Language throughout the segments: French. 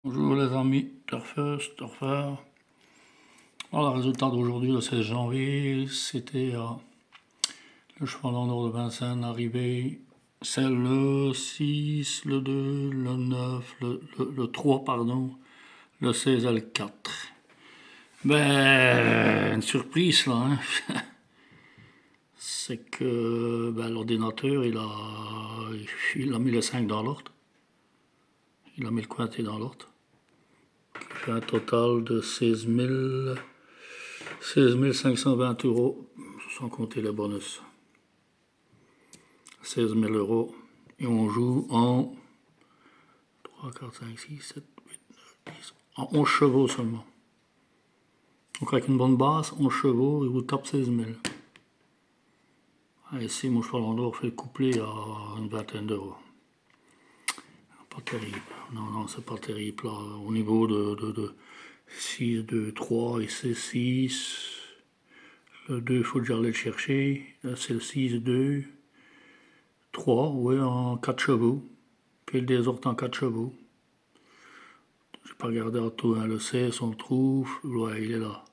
Bonjour les amis, turfeuses, turfeurs. Voilà, le résultat d'aujourd'hui, le 16 janvier, c'était le cheval en or de Vincennes arrivé. C'est le 6, le 2, le 9, le 3, pardon, le 16 et le 4. Ben, une surprise là, hein. C'est que l'ordinateur, il a mis le 5 dans l'ordre. Il a mis le quintet dans l'ordre. Qui fait un total de 16 520 euros, sans compter les bonus. 16 000 euros. Et on joue en 3, 4, 5, 6, 7, 8, 9, 10, en 11 chevaux seulement. Donc avec une bonne base, 11 chevaux, il vous tape 16 000. Et ici, mon cheval en or fait le couplet à une vingtaine d'euros. Pas terrible. Non, c'est pas terrible. Là. Au niveau de 6, 2, 3, et c'est 6. Le 2, il faut déjà aller le chercher. Là, c'est le 6, 2, 3, oui, en 4 chevaux. Puis le désordre en 4 chevaux. J'ai pas regardé en tout, hein. Le 16, on le trouve. Ouais, il est là.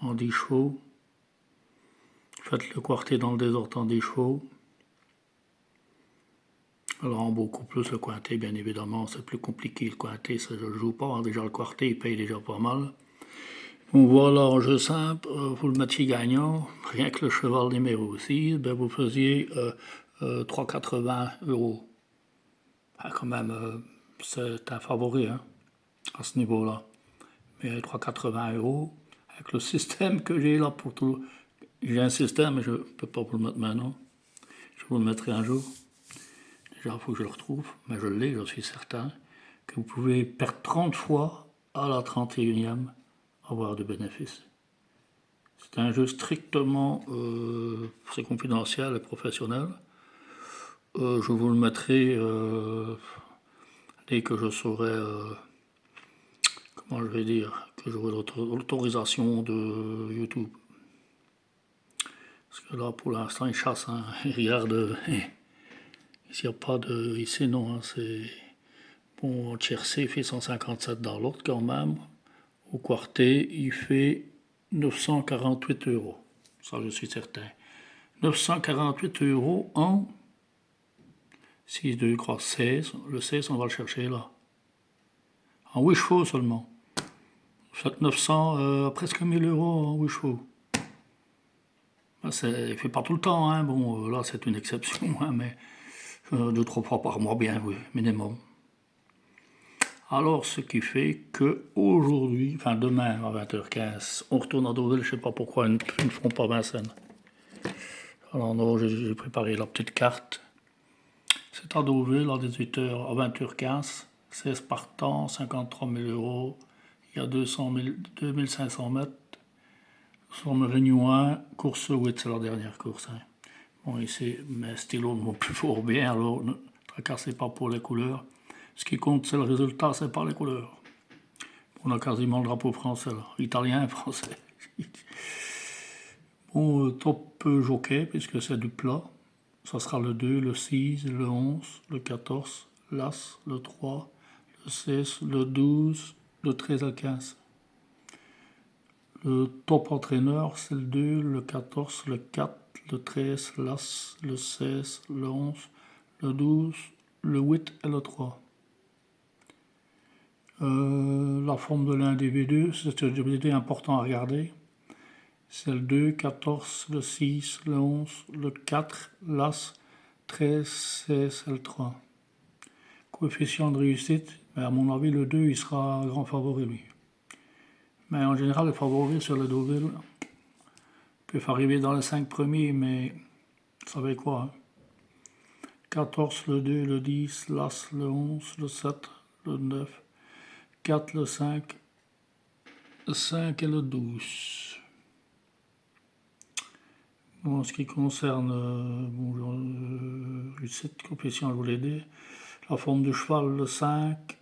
En 10 chevaux. Faites le quartet dans le désordre en 10 chevaux. Alors en beaucoup plus le quintet, bien évidemment, c'est plus compliqué. Le quintet, ça je le joue pas. Déjà le quartet, il paye déjà pas mal. Donc voilà, en jeu simple, vous le mettiez gagnant, rien que le cheval numéro 6, vous faisiez 3,80 euros. Ah, quand même, c'est un favori hein, à ce niveau-là. Mais 3,80 euros, avec le système que j'ai là pour tout. J'ai un système, mais je ne peux pas vous le mettre maintenant. Je vous le mettrai un jour. Déjà, il faut que je le retrouve, mais je l'ai, je suis certain, que vous pouvez perdre 30 fois à la 31e, avoir de bénéfices. C'est un jeu strictement c'est confidentiel et professionnel. Je vous le mettrai dès que je saurai, comment je vais dire, que j'aurai l'autorisation de YouTube. Parce que là, pour l'instant, ils chassent, hein. Ils regardent. Ici, il n'y a pas de. Ici, non, hein, c'est. Bon, tiercé, il fait 157 dans l'autre quand même. Au quartet, il fait 948 euros. Ça, je suis certain. 948 euros en 6, 2, 3, 16. Le 16, on va le chercher là. En 8 chevaux seulement. Vous faites 900, presque 1000 euros en 8 chevaux. Il ne fait pas tout le temps, hein. Bon, là, c'est une exception, hein, mais 2-3 fois par mois, bien, oui, minimum. Alors, ce qui fait que aujourd'hui, enfin demain à 20h15, on retourne à Deauville, je ne sais pas pourquoi ils ne feront pas Vincennes. Alors, non, j'ai préparé la petite carte. C'est à Deauville à 18h, à 20h15, 16 partants, 53 000 euros. Il y a 2500 mètres. Sur le Réunion 1, course 8, c'est la dernière course. Hein. Bon, ici, mes stylos ne vont plus fort bien, alors ne tracassez pas pour les couleurs. Ce qui compte, c'est le résultat, c'est pas les couleurs. On a quasiment le drapeau français, là. Italien, français. Bon, top jockey, puisque c'est du plat. Ça sera le 2, le 6, le 11, le 14, l'As, le 3, le 16, le 12, le 13 et le 15. Le top entraîneur, c'est le 2, le 14, le 4, le 13, l'As, le 16, le 11, le 12, le 8 et le 3. La forme de l'individu, c'est un individu important à regarder. C'est le 2, 14, le 6, le 11, le 4, l'As, 13, 16 et le 3. Coefficient de réussite, à mon avis, le 2, il sera grand favori, lui. Mais en général, le favori sur le Deauville peut arriver dans les 5 premiers, mais vous savez quoi, hein? 14, le 2, le 10, l'As, le 11, le 7, le 9, 4, le 5, le 5 et le 12. Bon, en ce qui concerne cette compétition, je vous l'ai dit. La forme du cheval, le 5.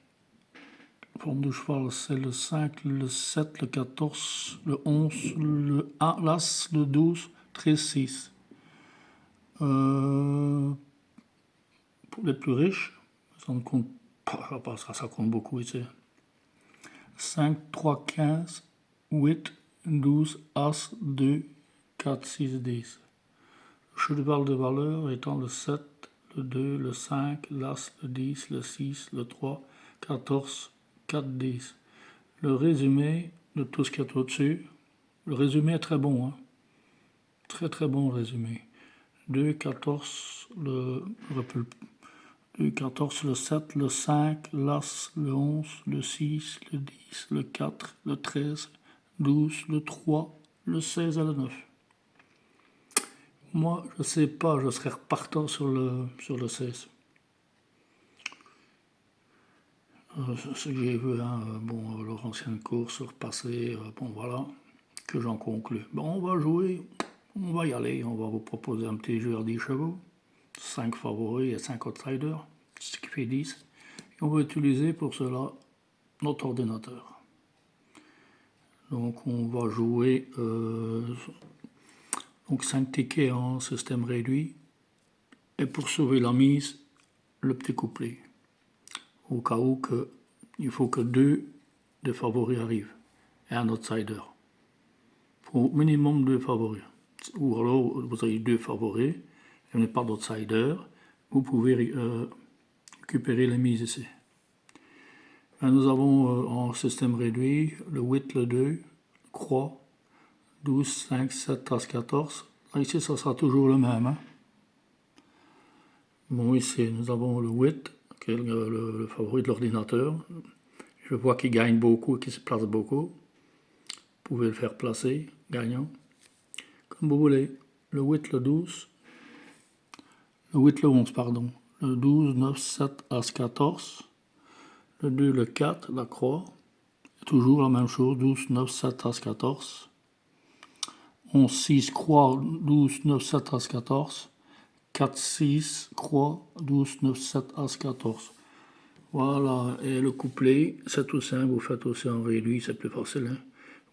La forme du cheval, c'est le 5, le 7, le 14, le 11, le 1, l'As, le 12, 13, 6. Pour les plus riches, ça ne compte je pense que ça compte beaucoup ici. 5, 3, 15, 8, 12, As, 2, 4, 6, 10. Le cheval de valeur étant le 7, le 2, le 5, l'As, le 10, le 6, le 3, 14, 4, 10. Le résumé de tout ce qu'il y a au-dessus, le résumé est très bon, hein. Très très bon résumé. 2, 14, le 2, 14, le 7, le 5, l'As, le 11, le 6, le 10, le 4, le 13, 12, le 3, le 16 et le 9. Moi, je ne sais pas, je serais repartant sur le 16. Ce que j'ai vu, hein, bon, leur ancienne course, repasser, bon voilà, que j'en conclus. Bon, on va jouer, on va y aller, on va vous proposer un petit jeu à 10 chevaux, 5 favoris et 5 outsiders, ce qui fait 10. Et on va utiliser pour cela notre ordinateur. Donc on va jouer donc 5 tickets en système réduit. Et pour sauver la mise, le petit couplet. Au cas où il faut que 2 des favoris arrivent et un outsider. Il faut au minimum 2 favoris. Ou alors vous avez 2 favoris et vous n'avez pas d'outsider, vous pouvez récupérer les mises ici. Et nous avons en système réduit le 8, le 2, croix, 12, 5, 7, As, 14. Là, ici, ça sera toujours le même. Hein. Bon, ici, nous avons le 8, qui est le favori de l'ordinateur. Je vois qu'il gagne beaucoup et qu'il se place beaucoup. Vous pouvez le faire placer, gagnant. Comme vous voulez. Le 8, le 12. Le 8, le 11, pardon. Le 12, 9, 7, As, 14. Le 2, le 4, la croix. Toujours la même chose, 12, 9, 7, As, 14. 11, 6, croix, 12, 9, 7, As, 14. 4, 6, croix, 12, 9, 7, As, 14. Voilà, et le couplet, c'est tout simple, vous faites aussi en réduit, c'est plus facile. Hein?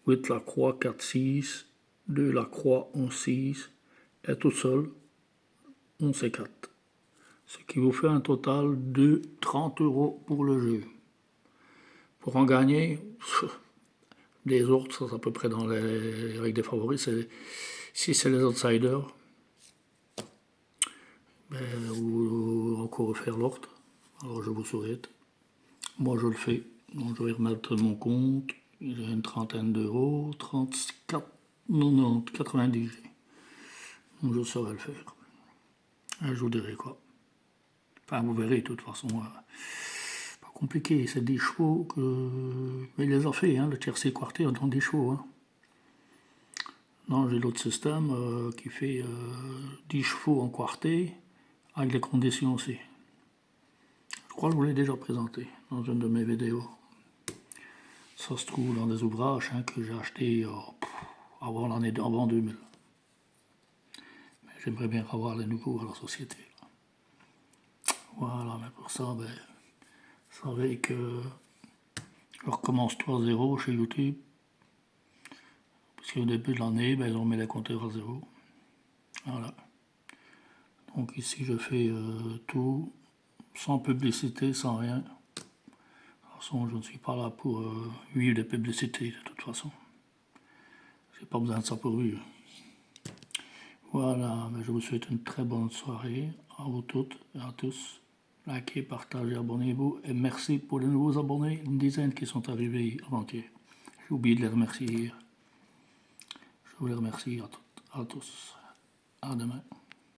8, la croix, 4, 6, 2, la croix, 11, 6, et tout seul, 11 et 4. Ce qui vous fait un total de 30 € pour le jeu. Pour en gagner, les autres, c'est à peu près dans les règles des favoris, si c'est les outsiders, ou encore refaire l'ordre. Alors je vous souhaite. Moi je le fais. Donc je vais remettre mon compte. J'ai une trentaine d'euros. 34, 90, 90. Donc je saurai le faire. Et je vous dirai quoi. Enfin vous verrez de toute façon. Pas compliqué. C'est 10 chevaux que. Mais il les a fait, hein, le tiercé quarté en 10 chevaux. Hein. Non, j'ai l'autre système qui fait 10 chevaux en quarté. Avec les conditions aussi. Je crois que je vous l'ai déjà présenté dans une de mes vidéos. Ça se trouve dans des ouvrages que j'ai achetés avant 2000. Mais j'aimerais bien avoir les nouveaux à la société. Voilà, mais pour ça, vous savez que je recommence 3-0 chez YouTube. Parce qu'au début de l'année, on met les compteurs à 0. Voilà. Donc ici, je fais tout sans publicité, sans rien. De toute façon, je ne suis pas là pour vivre des publicités, de toute façon. J'ai pas besoin de ça pour vivre. Voilà, je vous souhaite une très bonne soirée à vous toutes et à tous. Likez, partagez, abonnez-vous et merci pour les nouveaux abonnés, une dizaine qui sont arrivés avant-hier. J'ai oublié de les remercier hier. Je vous les remercie à tous. À demain.